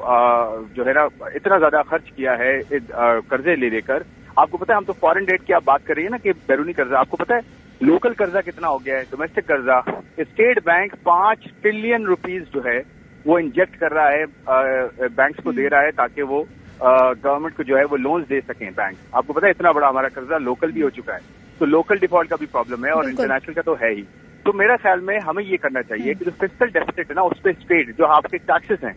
جو ہے نا اتنا زیادہ خرچ کیا ہے قرضے لے کر. آپ کو پتا ہے، ہم تو فارن ڈیٹ کی آپ بات کر رہی ہیں نا کہ بیرونی قرضہ. آپ کو پتا ہے لوکل قرضہ کتنا ہو گیا ہے؟ ڈومیسٹک قرضہ اسٹیٹ بینک 5 ٹریلین روپیز جو ہے وہ انجیکٹ کر رہا ہے، بینکس کو دے رہا ہے تاکہ وہ گورنمنٹ کو جو ہے وہ لونز دے سکیں بینک. آپ کو پتا ہے اتنا بڑا ہمارا قرضہ لوکل بھی ہو چکا ہے. تو لوکل ڈیفالٹ کا بھی پرابلم ہے اور انٹرنیشنل کا تو ہے ہی. تو میرا خیال میں ہمیں یہ کرنا چاہیے کہ جو فسکل ڈیفیسٹ ہے نا، اس پہ اسٹیٹ جو آپ کے ٹیکسز ہیں،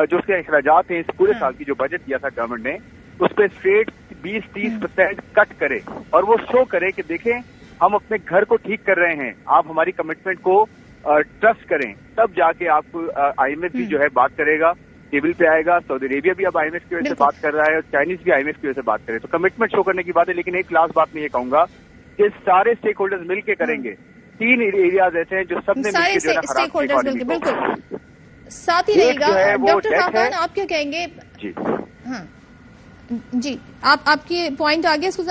جو اس کے اخراجات ہیں اس پورے سال کی جو بجٹ دیا تھا گورنمنٹ نے، اس پہ اسٹیٹ 20-30% کٹ کرے اور وہ شو کرے کہ دیکھیں ہم اپنے گھر کو ٹھیک کر رہے ہیں، آپ ہماری کمٹمنٹ کو ٹرسٹ کریں. تب جا کے آپ آئی ایم ایف بھی جو ہے بات کرے گا، ٹیبل پہ آئے گا. سعودی عربیہ بھی اب آئی ایم ایف کی وجہ سے بات کر رہا ہے اور چائنیز بھی آئی ایم ایف کی وجہ سے بات کرے. تو کمٹمنٹ شو کرنے کی بات ہے. لیکن ایک لاسٹ بات میں یہ کہوں گا کہ سارے اسٹیک ہولڈرز مل کے کریں گے. 3 ایریاز ایسے ہیں جو سب نے مل کے جو ہے خراب کی. بالکل ساتھ ہی رہے گا. ڈاکٹر خاقان آپ کیا کہیں گے؟ جی ہاں جی، آپ کی پوائنٹ آگے اس کو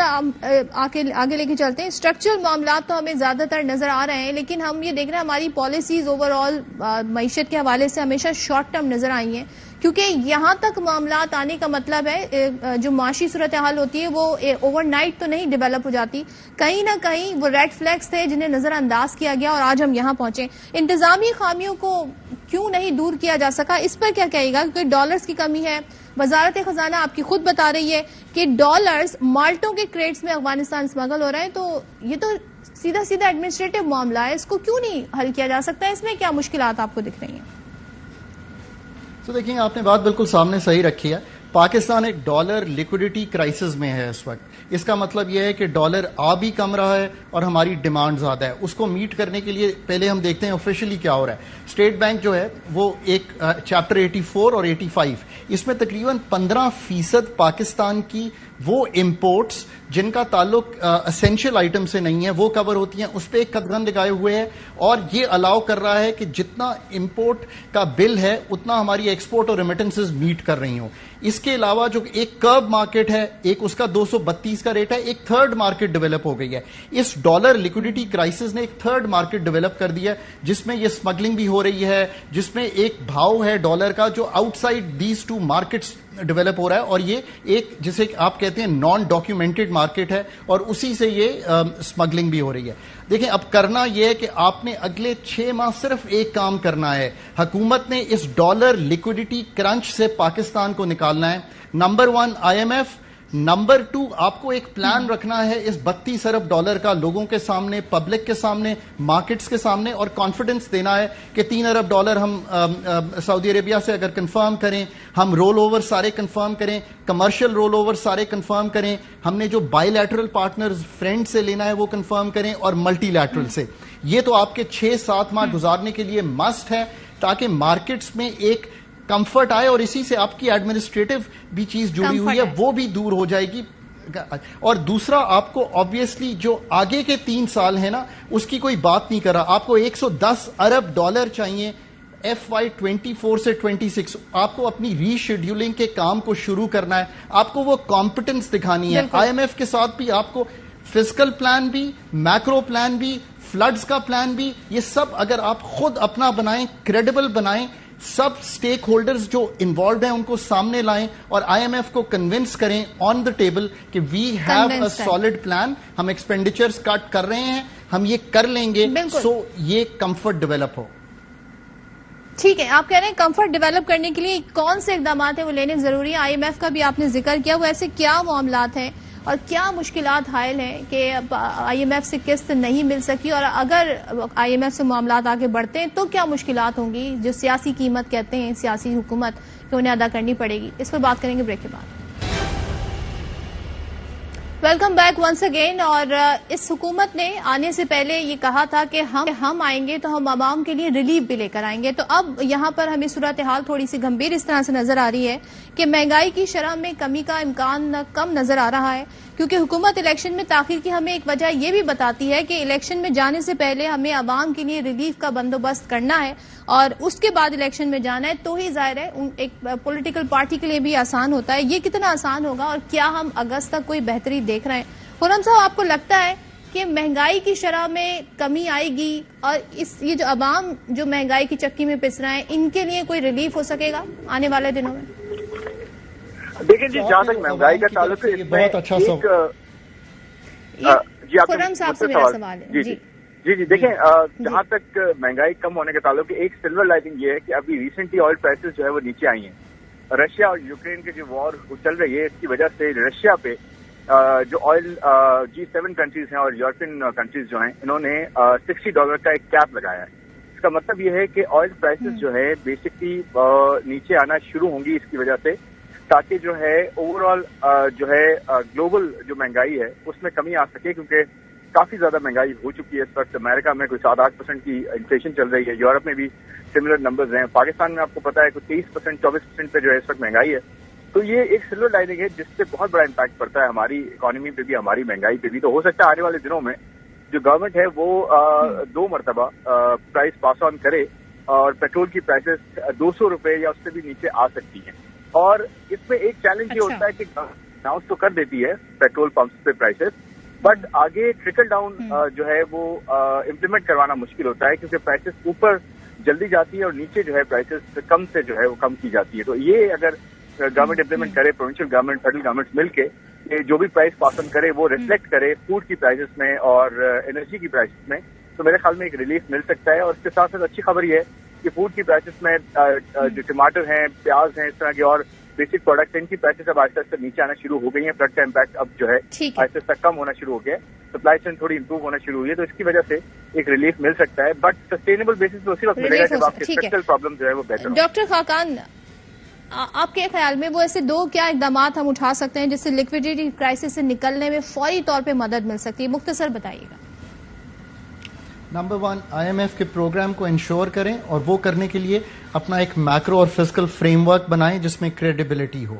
آگے لے کے چلتے ہیں. اسٹرکچرل معاملات تو ہمیں زیادہ تر نظر آ رہے ہیں، لیکن ہم یہ دیکھ رہے ہیں ہماری پالیسیز اوور آل معیشت کے حوالے سے ہمیشہ شارٹ ٹرم نظر آئی ہیں، کیونکہ یہاں تک معاملات آنے کا مطلب ہے جو معاشی صورتحال ہوتی ہے وہ اوور نائٹ تو نہیں ڈیولپ ہو جاتی. کہیں نہ کہیں وہ ریڈ فلیگز تھے جنہیں نظر انداز کیا گیا اور آج ہم یہاں پہنچے. انتظامی خامیوں کو کیوں نہیں دور کیا جا سکا، اس پر کیا کہے گا؟ کیونکہ ڈالرز کی کمی ہے. وزارت خزانہ آپ کی خود بتا رہی ہے کہ ڈالرز مالٹوں کے کریٹس میں افغانستان اسمگل ہو رہے ہیں. تو یہ تو سیدھا ایڈمنسٹریٹو معاملہ ہے، اس کو کیوں نہیں حل کیا جا سکتا؟ اس میں کیا مشکلات آپ کو دکھ رہی ہیں؟ تو دیکھیں، آپ نے بات بالکل سامنے صحیح رکھی ہے. پاکستان ایک ڈالر لیکوڈیٹی کرائسس میں ہے اس وقت. اس کا مطلب یہ ہے کہ ڈالر آ بھی کم رہا ہے اور ہماری ڈیمانڈ زیادہ ہے. اس کو میٹ کرنے کے لیے پہلے ہم دیکھتے ہیں آفیشلی کیا ہو رہا ہے. اسٹیٹ بینک جو ہے وہ ایک چیپٹر 84 اور 85 اس میں تقریباً 15% پاکستان کی وہ امپورٹس جن کا تعلق اسینشیل آئٹم سے نہیں ہے وہ کور ہوتی ہیں، اس پہ ایک قدغن لگائے ہوئے ہے، اور یہ الاؤ کر رہا ہے کہ جتنا امپورٹ کا بل ہے اتنا ہماری ایکسپورٹ اور ریمیٹنسز میٹ کر رہی ہوں۔ اس کے علاوہ جو ایک کرب مارکیٹ ہے، ایک اس کا 232 کا ریٹ ہے، ایک تھرڈ مارکیٹ ڈیولپ ہو گئی ہے۔ اس ڈالر لیکوڈیٹی کرائسس نے ایک تھرڈ مارکیٹ ڈیولپ کر دیا ہے جس میں یہ اسمگلنگ بھی ہو رہی ہے، جس میں ایک بھاؤ ہے ڈالر کا جو outside these two markets develop ہو رہا ہے، اور یہ ایک جسے آپ کہتے ہیں نان ڈاکیومنٹڈ مارکیٹ ہے، اور اسی سے یہ اسمگلنگ بھی ہو رہی ہے۔ دیکھیں اب کرنا یہ ہے کہ آپ نے اگلے 6 ماہ صرف ایک کام کرنا ہے، حکومت نے اس ڈالر لیکوڈیٹی کرنچ سے پاکستان کو نکالنا ہے۔ نمبر 1 IMF، نمبر 2 آپ کو ایک پلان رکھنا ہے اس 32 ارب ڈالر کا لوگوں کے سامنے، پبلک کے سامنے، مارکیٹس کے سامنے، اور کانفیڈنس دینا ہے کہ 3 ارب ڈالر ہم سعودی عربیہ سے اگر کنفرم کریں، ہم رول اوور سارے کنفرم کریں، کمرشل رول اوور سارے کنفرم کریں، ہم نے جو بائی لیٹرل پارٹنرز فرینڈ سے لینا ہے وہ کنفرم کریں، اور ملٹی لیٹرل سے۔ یہ تو آپ کے 6-7 ماہ گزارنے کے لیے مسٹ ہے تاکہ مارکیٹس میں ایک کمفرٹ آئے، اور اسی سے آپ کی ایڈمنسٹریٹو بھی چیز جڑی ہوئی ہے وہ بھی دور ہو جائے گی۔ اور دوسرا آپ کو آبویسلی جو آگے کے 3 سال ہیں نا اس کی کوئی بات نہیں کر رہا، آپ کو 110 ارب ڈالر چاہیے FY24 سے 26۔ آپ کو اپنی ری شیڈیولنگ کے کام کو شروع کرنا ہے، آپ کو وہ کمپٹنس دکھانی ہے۔ IMF کے ساتھ بھی آپ کو فسکل پلان بھی، میکرو پلان بھی، فلڈز کا پلان بھی، یہ سب اگر آپ خود اپنا بنائیں، کریڈیبل بنائیں، سب سٹیک ہولڈرز جو انوالوڈ ہیں ان کو سامنے لائیں، اور IMF کو کنونس کریں آن دا ٹیبل کہ we have a solid plan, ہم ایکسپینڈیچرز کٹ کر رہے ہیں، ہم یہ کر لیں گے، سو یہ کمفرٹ ڈیولپ ہو۔ ٹھیک ہے، آپ کہہ رہے ہیں کمفرٹ ڈیولپ کرنے کے لیے کون سے اقدامات ہیں وہ لینے ضروری ہیں؟ IMF کا بھی آپ نے ذکر کیا، وہ ایسے کیا معاملات ہیں اور کیا مشکلات حائل ہیں کہ IMF سے قسط نہیں مل سکی، اور اگر IMF سے معاملات آگے بڑھتے ہیں تو کیا مشکلات ہوں گی جو سیاسی قیمت کہتے ہیں سیاسی حکومت کہ انہیں ادا کرنی پڑے گی؟ اس پر بات کریں گے بریک کے بعد۔ Welcome back once again. اور اس حکومت نے آنے سے پہلے یہ کہا تھا کہ ہم آئیں گے تو ہم عوام کے لیے ریلیف بھی لے کر آئیں گے، تو اب یہاں پر ہمیں صورتحال تھوڑی سی گمبھیر اس طرح سے نظر آ رہی ہے کہ مہنگائی کی شرح میں کمی کا امکان کم نظر آ رہا ہے، کیونکہ حکومت الیکشن میں تاخیر کی ہمیں ایک وجہ یہ بھی بتاتی ہے کہ الیکشن میں جانے سے پہلے ہمیں عوام کے لیے ریلیف کا بندوبست کرنا ہے، اور اس کے بعد الیکشن میں جانا ہے، تو ہی ظاہر ہے ایک پولیٹیکل پارٹی کے لیے بھی آسان ہوتا ہے۔ یہ کتنا آسان ہوگا اور کیا ہم اگست تک کوئی بہتری دیکھ رہے ہیں؟ خرم صاحب، آپ کو لگتا ہے کہ مہنگائی کی شرح میں کمی آئے گی اور یہ جو عوام جو مہنگائی کی چکی میں پس رہے ہیں ان کے لیے کوئی ریلیف ہو سکے گا آنے والے دنوں میں؟ دیکھیں جی، جہاں تک مہنگائی کا تعلق ہے، بہت اچھا خرم صاحب سے میرا سوال ہے۔ جی دیکھیں، جہاں تک مہنگائی کم ہونے کا تعلق ہے، ایک سلور لائٹنگ یہ ہے کہ ابھی ریسنٹلی آئل پرائسز جو ہے وہ نیچے آئی ہیں۔ رشیا اور یوکرین کے جو وار چل رہی ہے اس کی وجہ سے رشیا پہ جو آئل G7 کنٹریز ہیں اور یورپین کنٹریز جو ہیں انہوں نے $60 کا ایک کیپ لگایا ہے۔ اس کا مطلب یہ ہے کہ آئل پرائسز جو ہے بیسکلی نیچے آنا شروع ہوں گی اس کی وجہ سے، تاکہ جو ہے اوور آل جو ہے گلوبل جو مہنگائی ہے اس میں کمی آ سکے، کیونکہ کافی زیادہ مہنگائی ہو چکی ہے اس وقت۔ امریکہ میں کوئی 7-8% کی انفلیشن چل رہی ہے، یورپ میں بھی سملر نمبرز ہیں، پاکستان میں آپ کو پتا ہے کوئی 30%, 24% پہ جو ہے اس وقت مہنگائی ہے۔ تو یہ ایک سلور لائننگ ہے جس سے بہت بڑا امپیکٹ پڑتا ہے ہماری اکانومی پہ بھی، ہماری مہنگائی پہ بھی۔ تو ہو سکتا ہے آنے والے دنوں میں جو گورنمنٹ ہے وہ 2 مرتبہ پرائز پاس آن کرے، اور پیٹرول کی پرائسز $200 یا اس سے بھی نیچے آ سکتی ہیں۔ اور اس میں ایک چیلنج یہ ہوتا ہے کہ اناؤنس تو کر دیتی ہے پیٹرول پمپس پہ پرائسز، بٹ آگے ٹرکل ڈاؤن جو ہے وہ امپلیمنٹ کروانا مشکل ہوتا ہے، کیونکہ پرائسز اوپر جلدی جاتی ہے اور نیچے جو ہے پرائسز کم سے جو ہے وہ کم کی جاتی ہے۔ تو یہ اگر گورنمنٹ امپلیمنٹ کرے، پروونشل گورنمنٹ، فیڈرل گورنمنٹ مل کے جو بھی پرائز پاس آن کرے وہ ریفلیکٹ کرے فوڈ کی پرائسز میں اور انرجی کی پرائسز میں، تو میرے خیال میں ایک ریلیف مل سکتا ہے۔ اور اس کے ساتھ ساتھ اچھی خبر یہ ہے کہ فوڈ کی پرائسز میں جو ٹماٹر ہیں، پیاز ہیں، اس طرح کے اور بیسک پروڈکٹس ہیں، ان کی پرائسز اب آہستہ آہستہ نیچے آنا شروع ہو گئی ہیں۔ فلڈ کا امپیکٹ اب جو ہے آہستہ آہستہ کم ہونا شروع ہو گیا ہے، سپلائی چین تھوڑی امپروو ہونا شروع ہوئی ہے، تو اس کی وجہ سے ایک ریلیف مل سکتا ہے، بٹ سسٹینیبل بیسس پہ اسی وقت ملے گا جب آپ کے اسٹرکچرل پرابلم جو ہے وہ بہتر ہو۔ ڈاکٹر خاقان، آپ کے خیال میں وہ ایسے 2 کیا اقدامات ہم اٹھا سکتے ہیں جس سے لیکوڈیٹی کرائسس سے نکلنے میں فوری طور پہ مدد مل سکتی ہے؟ مختصر بتائیے گا۔ نمبر 1 IMF کے پروگرام کو انشور کریں، اور وہ کرنے کے لیے اپنا ایک میکرو اور فسکل فریم ورک بنائیں جس میں کریڈیبلٹی ہو۔